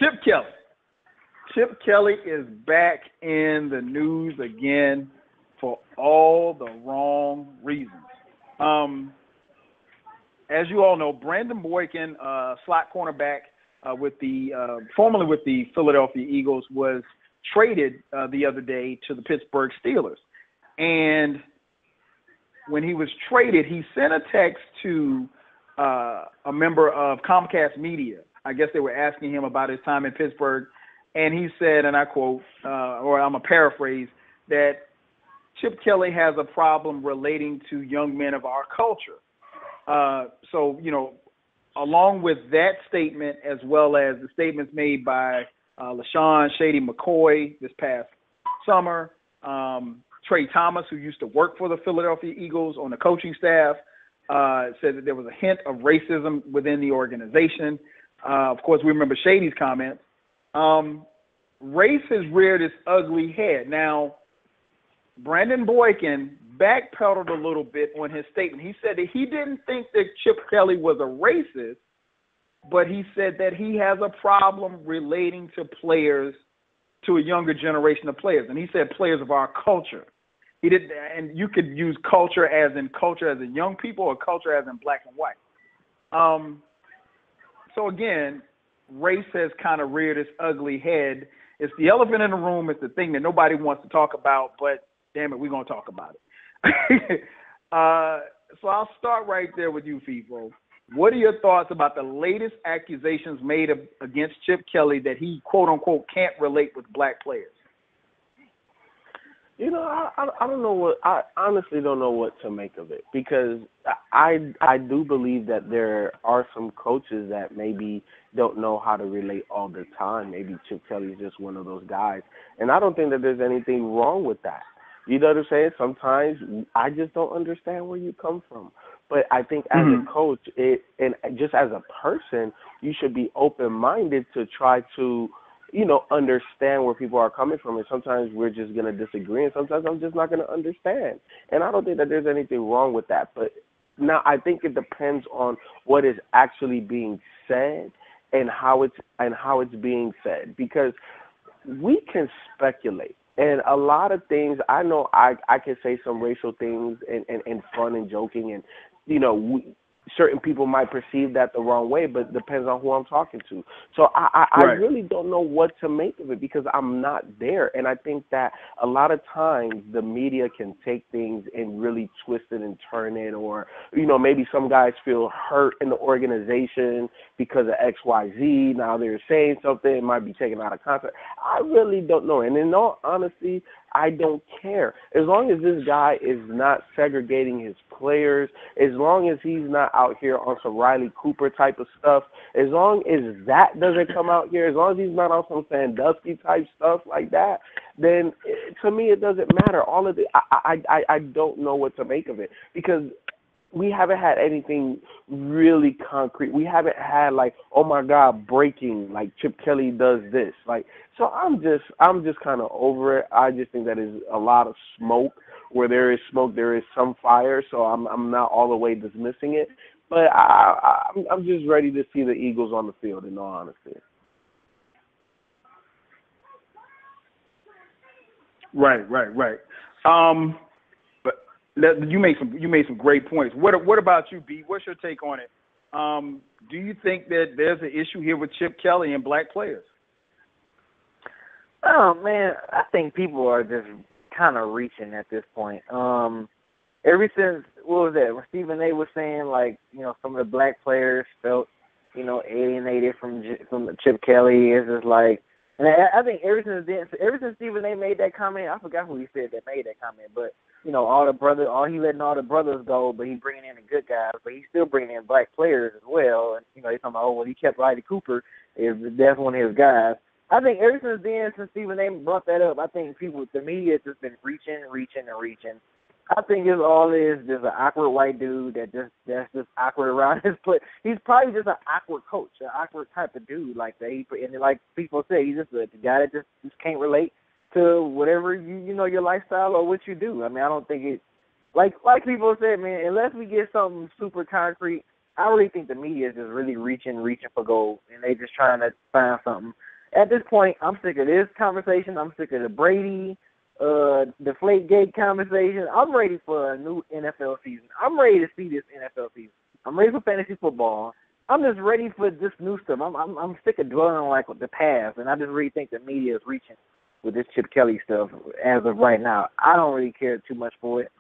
Chip Kelly. Chip Kelly is back in the news again for all the wrong reasons. As you all know, Brandon Boykins, slot cornerback formerly with the Philadelphia Eagles, was traded the other day to the Pittsburgh Steelers. And when he was traded, he sent a text to a member of Comcast Media. I guess they were asking him about his time in Pittsburgh. And he said, and I quote, or I'm going to paraphrase, that Chip Kelly has a problem relating to young men of our culture. So, along with that statement, as well as the statements made by LeSean Shady McCoy this past summer, Tra Thomas, who used to work for the Philadelphia Eagles on the coaching staff, said that there was a hint of racism within the organization. Of course, we remember Shady's comments. Race has reared its ugly head. Now, Brandon Boykins backpedaled a little bit on his statement. He said that he didn't think that Chip Kelly was a racist, but he said that he has a problem relating to players, to a younger generation of players. And he said players of our culture. He did, and you could use culture as in young people, or culture as in black and white. So again, race has kind of reared its ugly head. It's the elephant in the room. It's the thing that nobody wants to talk about, but damn it, we're going to talk about it. So I'll start right there with you, FIFO. What are your thoughts about the latest accusations made against Chip Kelly that he, quote unquote, can't relate with black players? I don't know I honestly don't know what to make of it, because I do believe that there are some coaches that maybe don't know how to relate all the time. Maybe Chip Kelly is just one of those guys. And I don't think that there's anything wrong with that. You know what I'm saying? Sometimes I just don't understand where you come from. But I think as a coach, and just as a person, you should be open-minded to try to, understand where people are coming from. And sometimes we're just going to disagree, and sometimes I'm just not going to understand. And I don't think that there's anything wrong with that. But now I think it depends on what is actually being said and how it's being said, because we can speculate. And a lot of things, I know I can say some racial things and fun and joking, and, certain people might perceive that the wrong way, but it depends on who I'm talking to. So I really don't know what to make of it, because I'm not there. And I think that a lot of times the media can take things and really twist it and turn it, or, maybe some guys feel hurt in the organization because of X, Y, Z. Now they're saying something, it might be taken out of context. I really don't know. And in all honesty, I don't care. As long as this guy is not segregating his players, as long as he's not out here on some Riley Cooper type of stuff, as long as that doesn't come out here, as long as he's not on some Sandusky type stuff like that, then to me it doesn't matter. All of it, I don't know what to make of it, because we haven't had anything really concrete. We haven't had like, oh my God, breaking, like Chip Kelly does this. Like, so I'm just kind of over it. I just think that is a lot of smoke. Where there is smoke, there is some fire. So I'm not all the way dismissing it. But I'm just ready to see the Eagles on the field, in all honesty. Right. But you made some great points. What about you, B? What's your take on it? Do you think that there's an issue here with Chip Kelly and black players? Oh man, I think people are just kind of reaching at this point. Ever since, what was that? When Stephen A. was saying, like, some of the black players felt, alienated from Chip Kelly. It's just like, and I think ever since Stephen A. made that comment, I forgot who he said that made that comment, but he letting all the brothers go, but he bringing in the good guys, but he's still bringing in black players as well. And he's talking about, he kept Riley Cooper, that's one of his guys. I think ever since then, since Stephen A. brought that up, I think the media has just been reaching. I think it's all is just an awkward white dude that's just awkward around his play. He's probably just an awkward coach, an awkward type of dude like that. And like people say, he's just a guy that just can't relate to whatever your lifestyle or what you do. I mean, I don't think it like people said, man. Unless we get something super concrete, I really think the media is just really reaching for gold, and they just trying to find something. at this point, I'm sick of this conversation. I'm sick of the Brady, Deflategate conversation. I'm ready for a new NFL season. I'm ready to see this NFL season. I'm ready for fantasy football. I'm just ready for this new stuff. I'm sick of dwelling on like the past, and I just really think the media is reaching with this Chip Kelly stuff as of right now. I don't really care too much for it.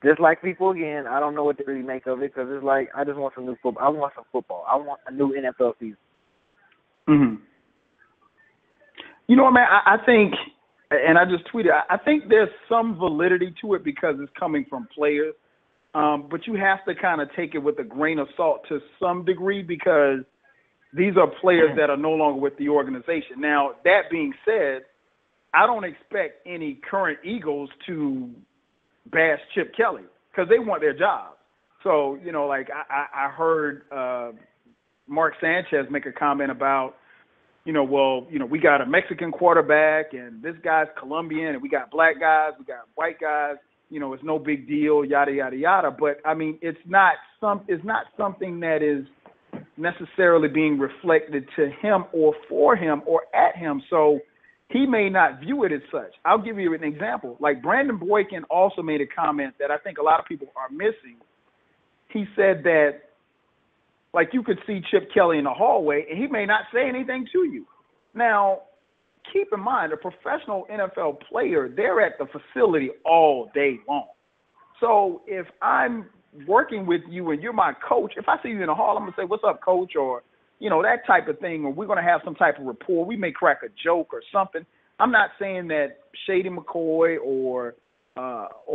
Just like people again, I don't know what to really make of it because it's like I just want some new football. I want some football. I want a new NFL season. Mm-hmm. You know what, man? I think, and I just tweeted, I think there's some validity to it because it's coming from players. But you have to kind of take it with a grain of salt to some degree because these are players that are no longer with the organization. Now, that being said, I don't expect any current Eagles to bash Chip Kelly because they want their jobs. So, you know, like I heard Mark Sanchez make a comment about, you know, well, you know, we got a Mexican quarterback and this guy's Colombian and we got black guys, we got white guys. You know, it's no big deal, yada, yada, yada. But, I mean, it's not something that is necessarily being reflected to him or for him or at him. So he may not view it as such. I'll give you an example. Like Brandon Boykin also made a comment that I think a lot of people are missing. He said that, like, you could see Chip Kelly in the hallway, and he may not say anything to you. Now, keep in mind, a professional NFL player, they're at the facility all day long. So if I'm working with you and you're my coach, if I see you in the hall, I'm going to say, what's up, coach, or, you know, that type of thing, or we're going to have some type of rapport. We may crack a joke or something. I'm not saying that Shady McCoy or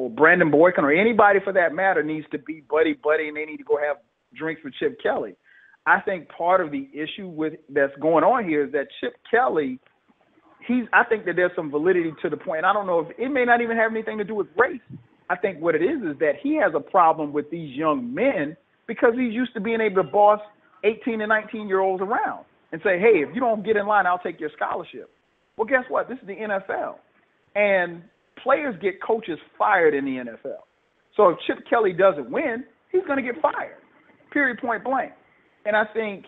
Brandon Boykin or anybody for that matter needs to be buddy-buddy and they need to go have drinks with Chip Kelly. I think part of the issue that's going on here is that Chip Kelly, I think that there's some validity to the point. And I don't know if it may not even have anything to do with race. I think what it is that he has a problem with these young men because he's used to being able to boss 18 and 19-year-olds around and say, hey, if you don't get in line, I'll take your scholarship. Well, guess what? This is the NFL. And players get coaches fired in the NFL. So if Chip Kelly doesn't win, he's going to get fired, period, point blank. And I think,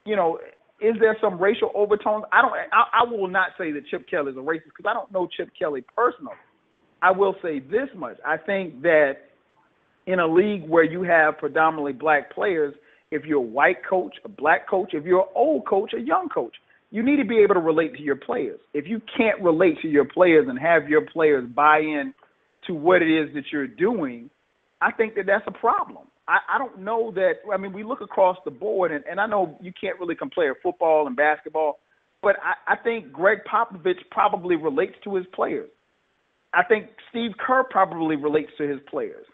you know, is there some racial overtones? I will not say that Chip Kelly is a racist because I don't know Chip Kelly personally. I will say this much. I think that in a league where you have predominantly black players, if you're a white coach, a black coach, if you're an old coach, a young coach, you need to be able to relate to your players. If you can't relate to your players and have your players buy in to what it is that you're doing, I think that that's a problem. I don't know that – I mean, we look across the board, and I know you can't really compare football and basketball, but I think Greg Popovich probably relates to his players. I think Steve Kerr probably relates to his players.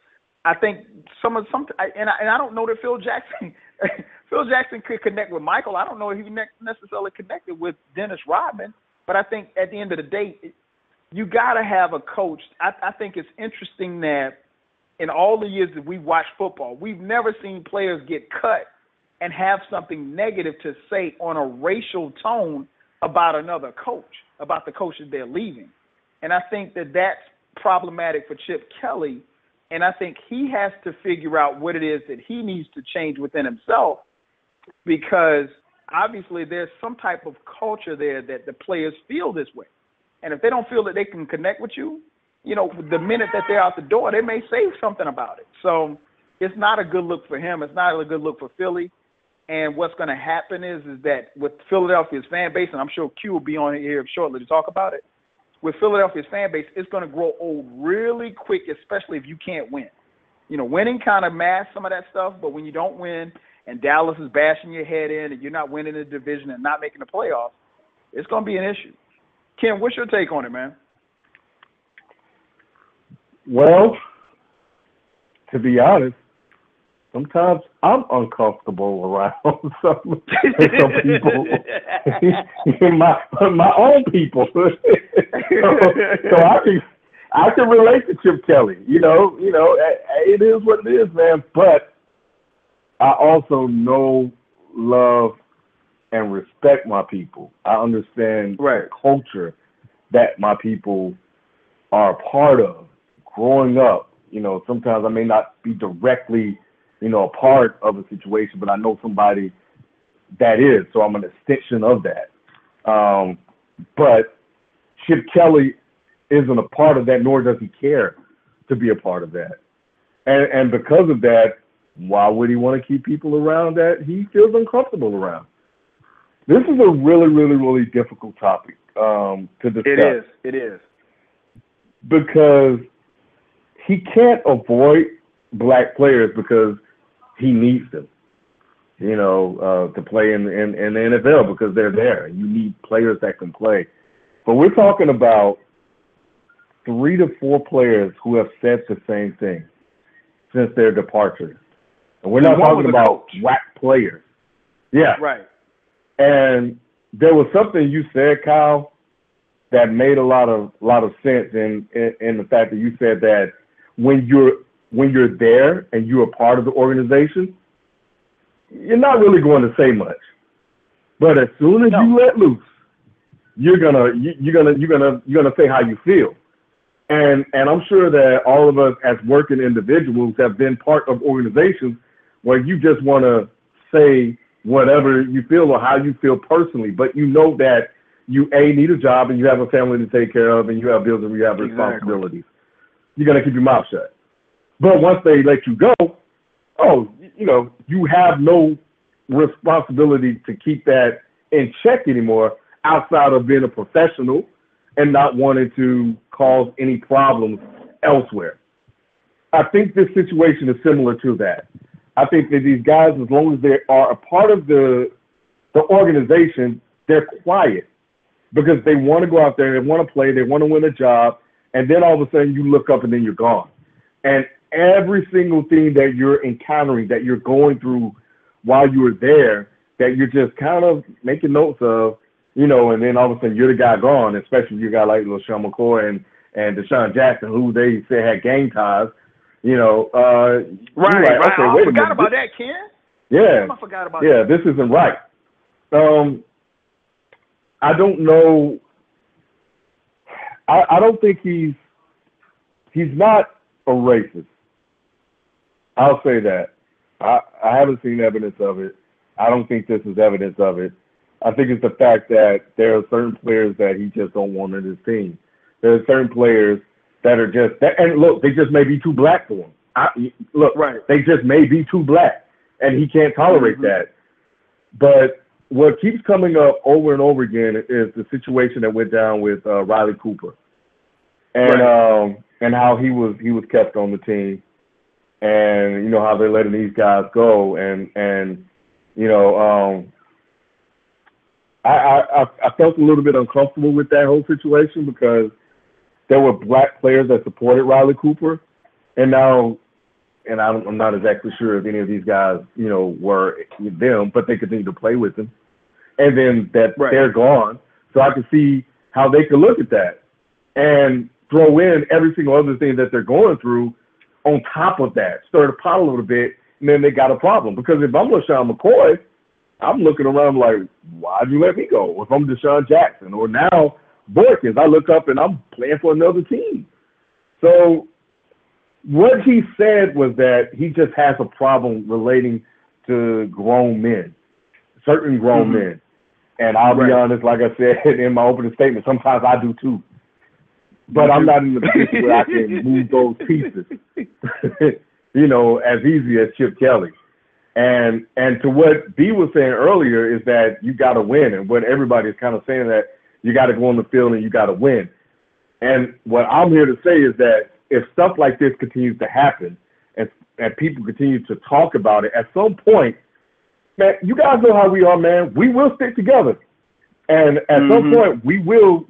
I think and I don't know that Phil Jackson could connect with Michael. I don't know if he necessarily connected with Dennis Rodman, but I think at the end of the day, you got to have a coach. I think it's interesting that in all the years that we watched football, we've never seen players get cut and have something negative to say on a racial tone about another coach, about the coaches they're leaving. And I think that that's problematic for Chip Kelly. And I think he has to figure out what it is that he needs to change within himself because obviously there's some type of culture there that the players feel this way. And if they don't feel that they can connect with you, you know, the minute that they're out the door, they may say something about it. So it's not a good look for him. It's not a good look for Philly. And what's going to happen is that with Philadelphia's fan base, and I'm sure Q will be on here shortly to talk about it, with Philadelphia's fan base, it's going to grow old really quick, especially if you can't win. You know, winning kind of masks some of that stuff, but when you don't win and Dallas is bashing your head in and you're not winning the division and not making the playoffs, it's going to be an issue. Ken, what's your take on it, man? Well, to be honest, sometimes I'm uncomfortable around some people, my own people. so I can relate to Chip Kelly. You know, it is what it is, man. But I also know, love, and respect my people. I understand the culture that my people are a part of. Growing up, you know, sometimes I may not be directly, you know, a part of a situation, but I know somebody that is, so I'm an extension of that. But Chip Kelly isn't a part of that, nor does he care to be a part of that. And because of that, why would he want to keep people around that he feels uncomfortable around? This is a really, really, really difficult topic to discuss. It is. Because he can't avoid black players because he needs them, to play in the NFL because they're there. You need players that can play. But we're talking about 3 to 4 players who have said the same thing since their departure. And we're not talking about whack players. Yeah. Right. And there was something you said, Kyle, that made a lot of sense in the fact that you said that when you're there and you're a part of the organization, you're not really going to say much. But as soon as you let loose, you're gonna say how you feel. And I'm sure that all of us as working individuals have been part of organizations where you just want to say whatever you feel or how you feel personally, but you know that you need a job and you have a family to take care of and you have bills and you have responsibilities. You're going to keep your mouth shut. But once they let you go, you have no responsibility to keep that in check anymore outside of being a professional and not wanting to cause any problems elsewhere. I think this situation is similar to that. I think that these guys, as long as they are a part of the organization, they're quiet because they want to go out there, they want to play, they want to win a job, and then all of a sudden you look up and then you're gone. And every single thing that you're encountering, that you're going through while you were there, that you're just kind of making notes of, and then all of a sudden you're the guy gone, especially you got like LeSean McCoy and DeSean Jackson, who they say had gang ties. Right. Okay, I forgot about that, Ken. Yeah. I forgot about that. that. This isn't right. I don't know. I don't think he's not a racist. I'll say that. I haven't seen evidence of it. I don't think this is evidence of it. I think it's the fact that there are certain players that he just don't want on his team. There are certain players that are just and look, they just may be too black for him. They just may be too black, and he can't tolerate that. But what keeps coming up over and over again is the situation that went down with Riley Cooper, and how he was kept on the team, and how they're letting these guys go, and I felt a little bit uncomfortable with that whole situation because there were black players that supported Riley Cooper, and now, and I'm not exactly sure if any of these guys, were them, but they continue to play with them, and then that they're gone. So I can see how they could look at that and throw in every single other thing that they're going through on top of that, stir the pot a little bit, and then they got a problem. Because if I'm LeSean McCoy, I'm looking around like, why'd you let me go? If I'm DeSean Jackson, or now Boykins, I look up and I'm playing for another team. So what he said was that he just has a problem relating to grown men, certain grown men. And I'll be honest, like I said in my opening statement, sometimes I do too. But I'm not in the position where I can move those pieces, as easy as Chip Kelly. And to what B was saying earlier is that you got to win. And what everybody is kind of saying that you got to go on the field and you got to win. And what I'm here to say is that if stuff like this continues to happen and people continue to talk about it, at some point, man, you guys know how we are, man. We will stick together. And at some point,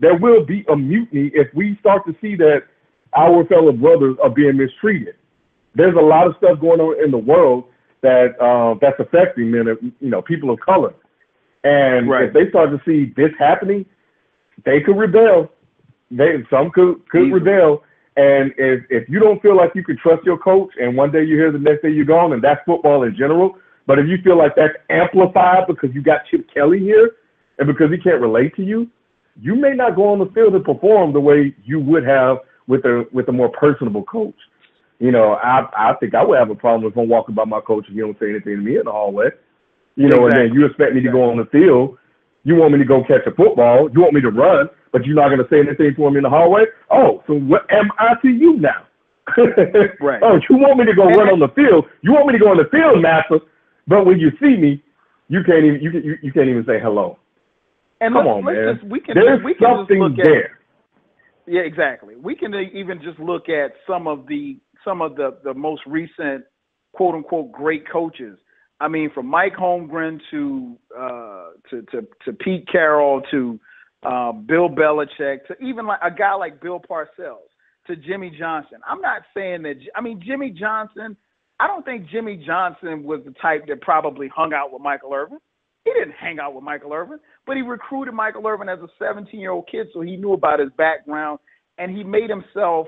there will be a mutiny if we start to see that our fellow brothers are being mistreated. There's a lot of stuff going on in the world that's affecting men, people of color. And if they start to see this happening, they could rebel. Some could rebel. And if you don't feel like you can trust your coach, and one day you're here, the next day you're gone, and that's football in general. But if you feel like that's amplified because you got Chip Kelly here, and because he can't relate to you, you may not go on the field and perform the way you would have with a more personable coach. I think I would have a problem if I'm walking by my coach and he don't say anything to me in the hallway. And then you expect me to go on the field, You want me to go catch a football. You want me to run, but you're not going to say anything to him in the hallway. Oh, so what am I to you now? Right. Oh, you want me to go run on the field? You want me to go on the field, master? But when you see me, you can't even say hello. And come on, man. There's something just look there. Yeah, exactly. We can even just look at some of the most recent quote unquote great coaches. I mean, from Mike Holmgren to Pete Carroll to Bill Belichick to even like a guy like Bill Parcells to Jimmy Johnson. I'm not saying that. I mean, Jimmy Johnson. I don't think Jimmy Johnson was the type that probably hung out with Michael Irvin. He didn't hang out with Michael Irvin, but he recruited Michael Irvin as a 17-year-old kid, so he knew about his background, and he made himself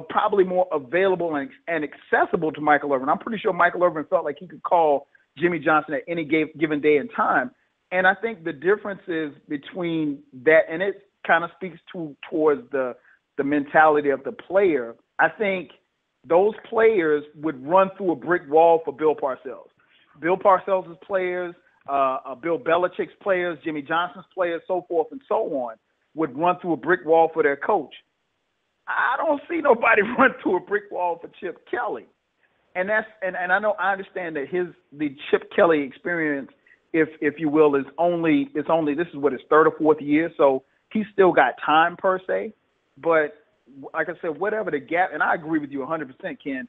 probably more available and accessible to Michael Irvin. I'm pretty sure Michael Irvin felt like he could call Jimmy Johnson at any given day and time. And I think the difference is between that, and it kind of speaks towards the mentality of the player. I think those players would run through a brick wall for Bill Parcells. Bill Parcells' players, Bill Belichick's players, Jimmy Johnson's players, so forth and so on, would run through a brick wall for their coach. I don't see nobody run through a brick wall for Chip Kelly. And I understand that the Chip Kelly experience, if you will, is only this is what his third or fourth year, so he's still got time per se. But like I said, whatever the gap, and I agree with you 100%, Ken.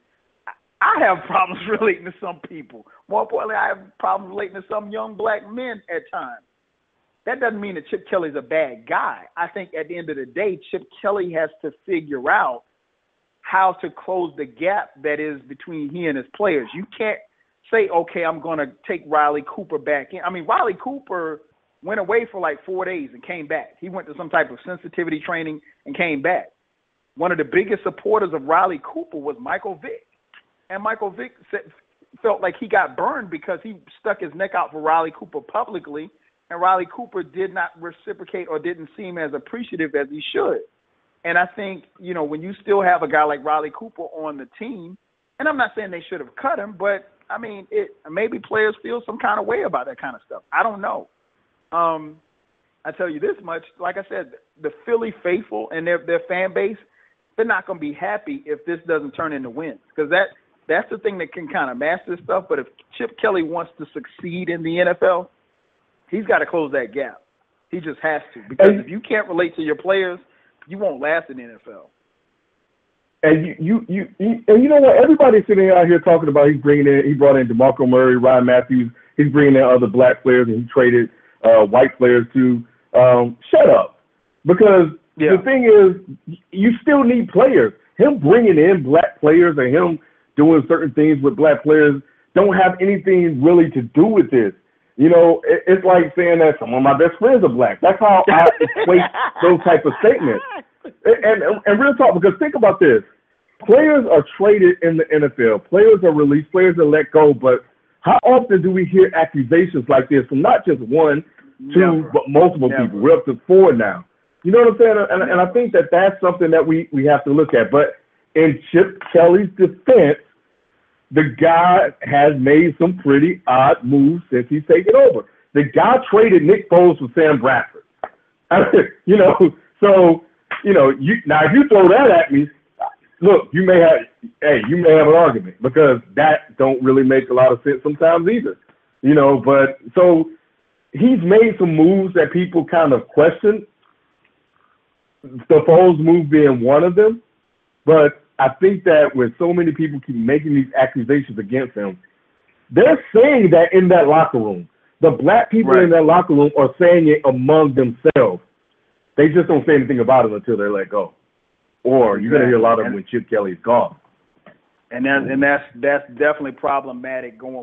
I have problems relating to some people. More importantly, I have problems relating to some young black men at times. That doesn't mean that Chip Kelly's a bad guy. I think at the end of the day, Chip Kelly has to figure out how to close the gap that is between he and his players. You can't say, okay, I'm going to take Riley Cooper back in. I mean, Riley Cooper went away for like 4 days and came back. He went to some type of sensitivity training and came back. One of the biggest supporters of Riley Cooper was Michael Vick. And Michael Vick felt like he got burned because he stuck his neck out for Riley Cooper publicly, and Riley Cooper did not reciprocate or didn't seem as appreciative as he should. And I think, when you still have a guy like Riley Cooper on the team, and I'm not saying they should have cut him, but, I mean, maybe players feel some kind of way about that kind of stuff. I don't know. I tell you this much, like I said, the Philly faithful and their fan base, they're not going to be happy if this doesn't turn into wins, because that's the thing that can kind of mask this stuff. But if Chip Kelly wants to succeed in the NFL, he's got to close that gap. He just has to, because if you can't relate to your players, you won't last in the NFL. And you know what? Everybody's sitting out here talking about he brought in DeMarco Murray, Ryan Matthews. He's bringing in other black players, and he traded white players too. Shut up, because the thing is, you still need players. Him bringing in black players and him doing certain things with black players don't have anything really to do with this. It's like saying that some of my best friends are black. That's how I equate those type of statements. And real talk, because think about this. Players are traded in the NFL. Players are released. Players are let go. But how often do we hear accusations like this from not just one, two, but multiple people? We're up to 4 now. You know what I'm saying? And I think that that's something that we have to look at. But in Chip Kelly's defense, the guy has made some pretty odd moves since he's taken over. The guy traded Nick Foles for Sam Bradford. So now if you throw that at me, look, you may have an argument, because that don't really make a lot of sense sometimes either. But so he's made some moves that people kind of question. The Foles move being one of them, but I think that when so many people keep making these accusations against him, they're saying that in that locker room. The black people in that locker room are saying it among themselves. They just don't say anything about it until they're let go. Or you're going to hear a lot of them when Chip Kelly's gone. And that's definitely problematic going